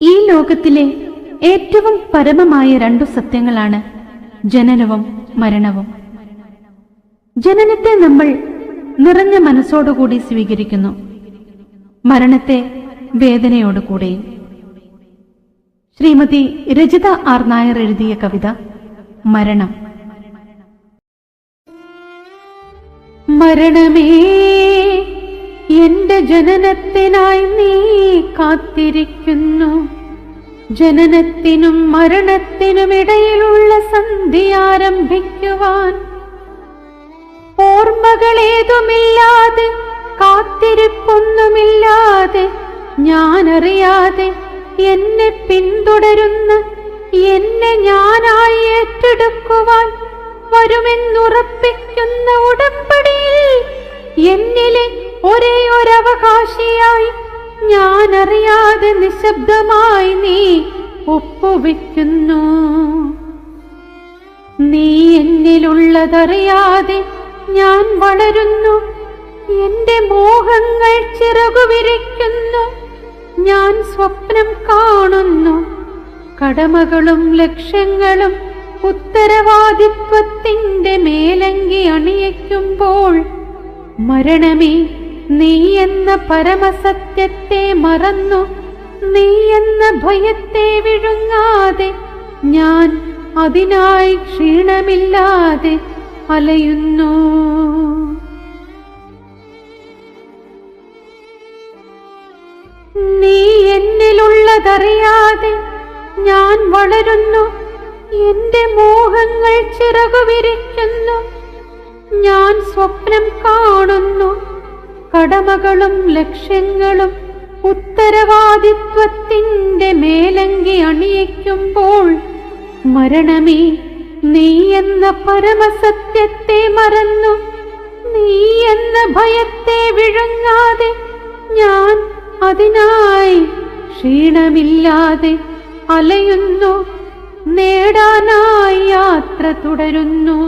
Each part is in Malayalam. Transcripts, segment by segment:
ഈ ലോകത്തിലെ ഏറ്റവും പരമമായ രണ്ടു സത്യങ്ങളാണ് ജനനവും മരണവും. ജനനത്തെ നമ്മൾ നിറഞ്ഞ മനസ്സോടുകൂടി സ്വീകരിക്കുന്നു, മരണത്തെ വേദനയോടുകൂടെയും. ശ്രീമതി രജിത ആർ നായർ എഴുതിയ കവിത മരണം. മരണമേ, എന്റെ ജനനത്തിനായി നീ കാത്തിരിക്കുന്നു. ജനനത്തിനും മരണത്തിനുമിടയിലുള്ള സന്ധി ആരംഭിക്കുവാൻ ഓർമ്മകളേതുമില്ലാതെ, കാത്തിരിപ്പൊന്നുമില്ലാതെ, ഞാനറിയാതെ എന്നെ പിന്തുടരുന്ന എന്നെ ഞാനായി ഏറ്റെടുക്കുവാൻ വരുമെന്നുറപ്പിക്കുന്ന ഉടമ്പടിയിൽ എന്നിലെ ഒരേ ഒരവകാശിയായി ഞാനറിയാതെ നിശബ്ദമായി നീ ഒപ്പുവെക്കുന്നു. നീ എന്നിലുള്ളതറിയാതെ ഞാൻ വളരുന്നു, എന്റെ മോഹങ്ങൾ ചിറകുവിരിക്കുന്നു. ഞാൻ സ്വപ്നം കാണുന്നു, കടമകളും ലക്ഷ്യങ്ങളും ഉത്തരവാദിത്വത്തിന്റെ മേലങ്കി അണിയിക്കുമ്പോൾ മരണമേ, നീ എന്ന പരമസത്യത്തെ മറന്നു, നീ എന്ന ഭയത്തെ വിഴുങ്ങാതെ ഞാൻ അതിനായി ക്ഷീണമില്ലാതെ അലയുന്നു. നീ എന്നിലുള്ളതറിയാതെ ഞാൻ വളരുന്നു, എന്റെ മോഹങ്ങൾ ചിറകുവിരിക്കുന്നു. ഞാൻ സ്വപ്നം കാണുന്നു, കടമകളും ലക്ഷ്യങ്ങളും ഉത്തരവാദിത്വത്തിന്റെ മേലങ്കി അണിയിക്കുമ്പോൾ മരണമേ, നീ എന്ന പരമസത്യത്തെ മറന്നു, നീ എന്ന ഭയത്തെ വിഴുങ്ങാതെ ഞാൻ അതിനായി ക്ഷീണമില്ലാതെ അലയുന്നു. നേടാനായി യാത്ര തുടരുന്നു,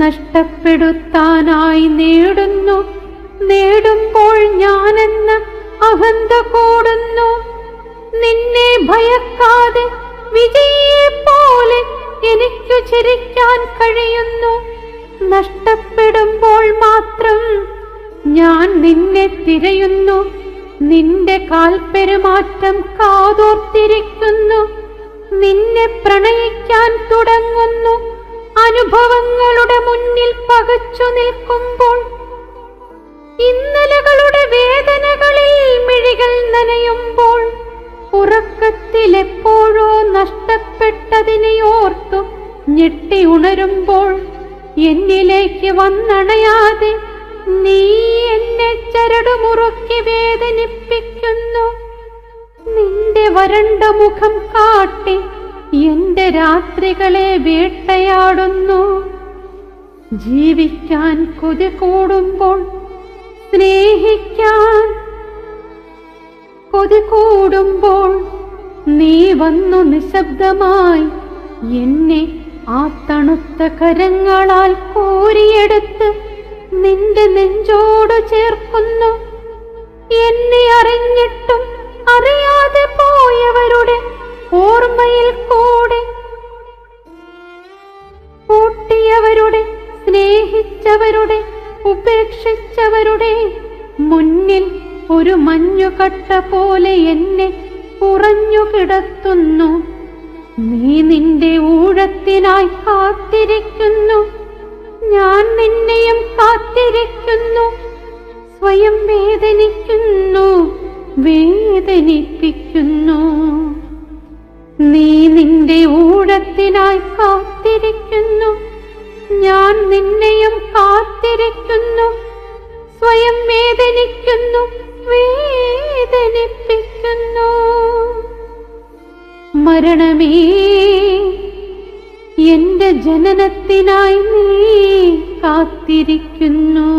നഷ്ടപ്പെടുത്താനായി നേടുന്നു. നേടുമ്പോൾ ഞാനെന്ന അഹന്ത കൂടുന്നു. നിന്നെ ഭയക്കാതെ വിജയിയെ പോലെ എനിക്കു ചിരിക്കാൻ കഴിയുന്നു. നഷ്ടപ്പെടുമ്പോൾ മാത്രം ഞാൻ നിന്നെ തിരയുന്നു. നിന്റെ കാൽപ്പെരുമാറ്റം കാതോർത്തിരിക്കുന്നു. നിന്നെ പ്രണയിക്കാൻ തുടങ്ങുന്നു. അനുഭവങ്ങളുടെ മുന്നിൽ പകച്ചു നിൽക്കുമ്പോൾ ഇന്നലകളുടെ വേദനകളിൽ മിഴികൾ നനയുമ്പോൾ ഉറക്കത്തിൽ എപ്പോഴോ നഷ്ടപ്പെട്ടതിനെ ഓർത്തു ഞെട്ടി ഉണരുമ്പോൾ എന്നിലേക്ക് വന്നണയാതെ നീ എന്നെ ചരടുമുറുക്കി വേദനിപ്പിക്കുന്നു. നിന്റെ വരണ്ട മുഖം കാട്ടി എന്റെ രാത്രികളെ വേട്ടയാടുന്നു. ജീവിക്കാൻ കൊതി കൂടുമ്പോൾ, സ്നേഹിക്കാൻ കൊതി കൂടുമ്പോൾ നീ വന്നു നിശബ്ദമായി എന്നെ ആ തണുത്ത കരങ്ങളാൽ കോരിയെടുത്ത് നിന്റെ നെഞ്ചോട് ചേർക്കുന്നു. എന്നെ അറിഞ്ഞിട്ടും അറിയാതെ പോയവരുടെ ഓർമ്മയിൽ കൂടെ കൂട്ടിയവരുടെ, സ്നേഹിച്ചവരുടെ, ഉപേക്ഷിച്ചവരുടെ മുന്നിൽ ഒരു മഞ്ഞുകട്ട പോലെ എന്നെ ഉറഞ്ഞു കിടത്തുന്നു. നീ നിന്റെ ഊഴത്തിനായി കാത്തിരിക്കുന്നു, ഞാൻ നിന്നെയും കാത്തിരിക്കുന്നു. സ്വയം വേദനിക്കുന്നു, വേദനിപ്പിക്കുന്നു. നീ നിന്റെ ഊഴത്തിനായി കാത്തിരിക്കുന്നു, ഞാൻ നിന്നെയും കാത്തിരിക്കുന്നു. സ്വയം വേദനിക്കുന്നു, വേദനിപ്പിക്കുന്നു. മരണമേ, എന്റെ ജനനത്തിനായി നീ കാത്തിരിക്കുന്നു.